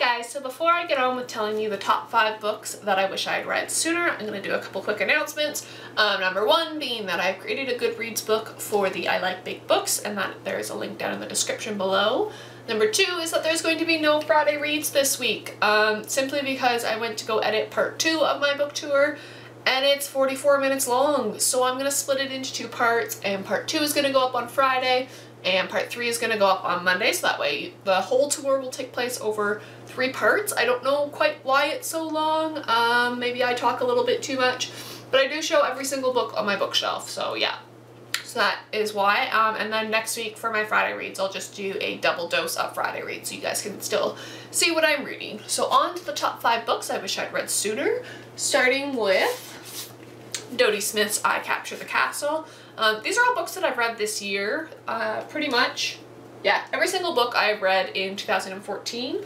guys, so before I get on with telling you the top 5 books that I wish I had read sooner, I'm going to do a couple quick announcements. Number 1 being that I've created a Goodreads book for the I Like Big Books, and that there is a link down in the description below. Number 2 is that there's going to be no Friday reads this week, simply because I went to go edit part 2 of my book tour, and it's 44 minutes long, so I'm going to split it into 2 parts, and part 2 is going to go up on Friday, and part 3 is going to go up on Monday, so that way the whole tour will take place over 3 parts. I don't know quite why it's so long. Maybe I talk a little bit too much, but I do show every single book on my bookshelf, so yeah. So that is why. And then next week for my Friday reads, I'll just do a double dose of Friday reads so you guys can still see what I'm reading. So on to the top 5 books I wish I'd read sooner, starting with Dodie Smith's I Capture the Castle. These are all books that I've read this year, pretty much. Yeah, every single book I've read in 2014.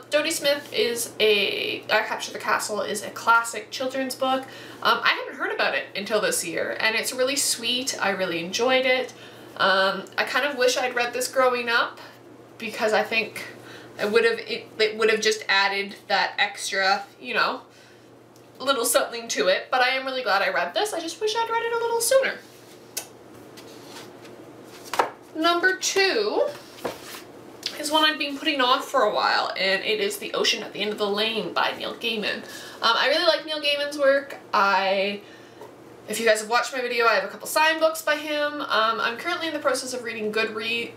Dodie Smith is I Capture the Castle is a classic children's book. I hadn't heard about it until this year, and it's really sweet. I really enjoyed it. I kind of wish I'd read this growing up, because I think it would have just added that extra, you know, little something to it, but I am really glad I read this. I just wish I'd read it a little sooner. Number 2 is one I've been putting off for a while, and it is The Ocean at the End of the Lane by Neil Gaiman. I really like Neil Gaiman's work. If you guys have watched my video, I have a couple signed books by him. I'm currently in the process of reading Goodreads.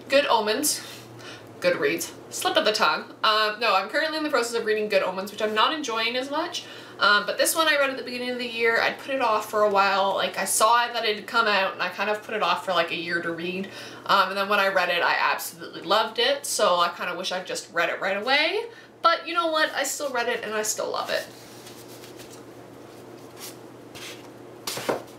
Slip of the tongue. No, I'm currently in the process of reading Good Omens, which I'm not enjoying as much. But this one I read at the beginning of the year. I'd put it off for a while. Like, I saw that it had come out, and I kind of put it off for like a year to read. And then when I read it, I absolutely loved it. So I kind of wish I'd just read it right away. But you know what? I still read it, and I still love it.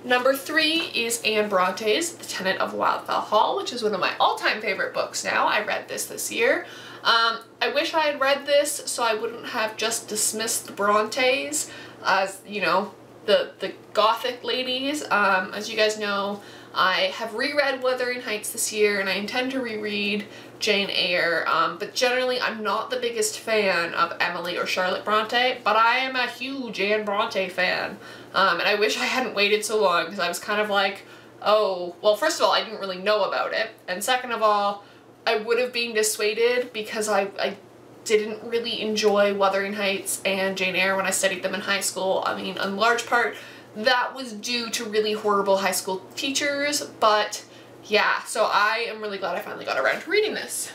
Number 3 is Anne Bronte's The Tenant of Wildfell Hall, which is one of my all-time favorite books now. I read this year. I wish I had read this so I wouldn't have just dismissed the Brontes as, you know, the gothic ladies. As you guys know, I have reread Wuthering Heights this year, and I intend to reread Jane Eyre, but generally I'm not the biggest fan of Emily or Charlotte Bronte, but I am a huge Anne Bronte fan. And I wish I hadn't waited so long, because I was kind of like, oh, well, first of all, I didn't really know about it, and second of all, I would have been dissuaded because I didn't really enjoy Wuthering Heights and Jane Eyre when I studied them in high school. I mean, in large part, that was due to really horrible high school teachers, but yeah, so I am really glad I finally got around to reading this.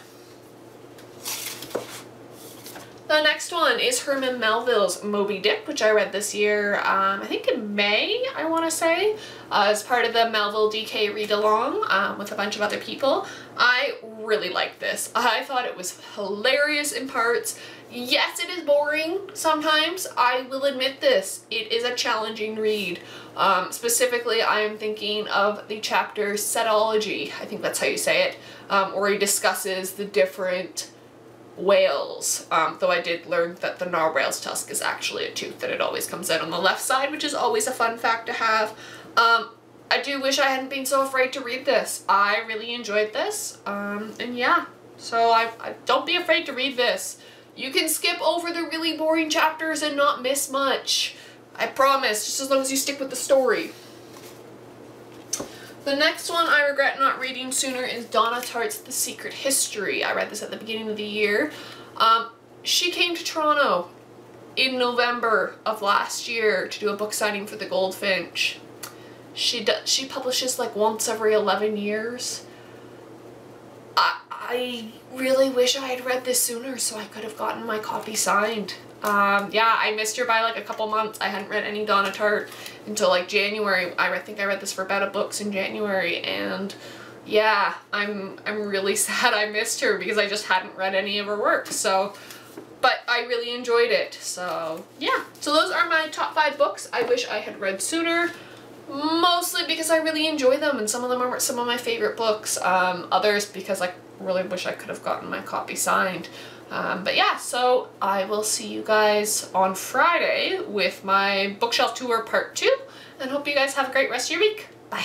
The next one is Herman Melville's Moby Dick, which I read this year, I think in May, I want to say, as part of the Melville DK read-along with a bunch of other people. I really liked this. I thought it was hilarious in parts. Yes, it is boring sometimes. I will admit this. It is a challenging read. Specifically, I am thinking of the chapter Setology, I think that's how you say it, where he discusses the different whales, though I did learn that the narwhale's tusk is actually a tooth, and it always comes out on the left side, which is always a fun fact to have. I do wish I hadn't been so afraid to read this. I really enjoyed this, and yeah, so I don't be afraid to read this. You can skip over the really boring chapters and not miss much. I promise, just as long as you stick with the story. The next one I regret not reading sooner is Donna Tartt's The Secret History. I read this at the beginning of the year. She came to Toronto in November of last year to do a book signing for the Goldfinch. She publishes like once every 11 years. I really wish I had read this sooner so I could have gotten my copy signed. Yeah, I missed her by like a couple months. I hadn't read any Donna Tartt until like January. I think I read this for Better Books in January, and yeah, I'm really sad I missed her because I just hadn't read any of her work. So, but I really enjoyed it. So yeah, so those are my top 5 books I wish I had read sooner. Mostly because I really enjoy them, and some of them are some of my favorite books. Others because I really wish I could have gotten my copy signed. But yeah, so I will see you guys on Friday with my bookshelf tour part 2, and hope you guys have a great rest of your week. Bye.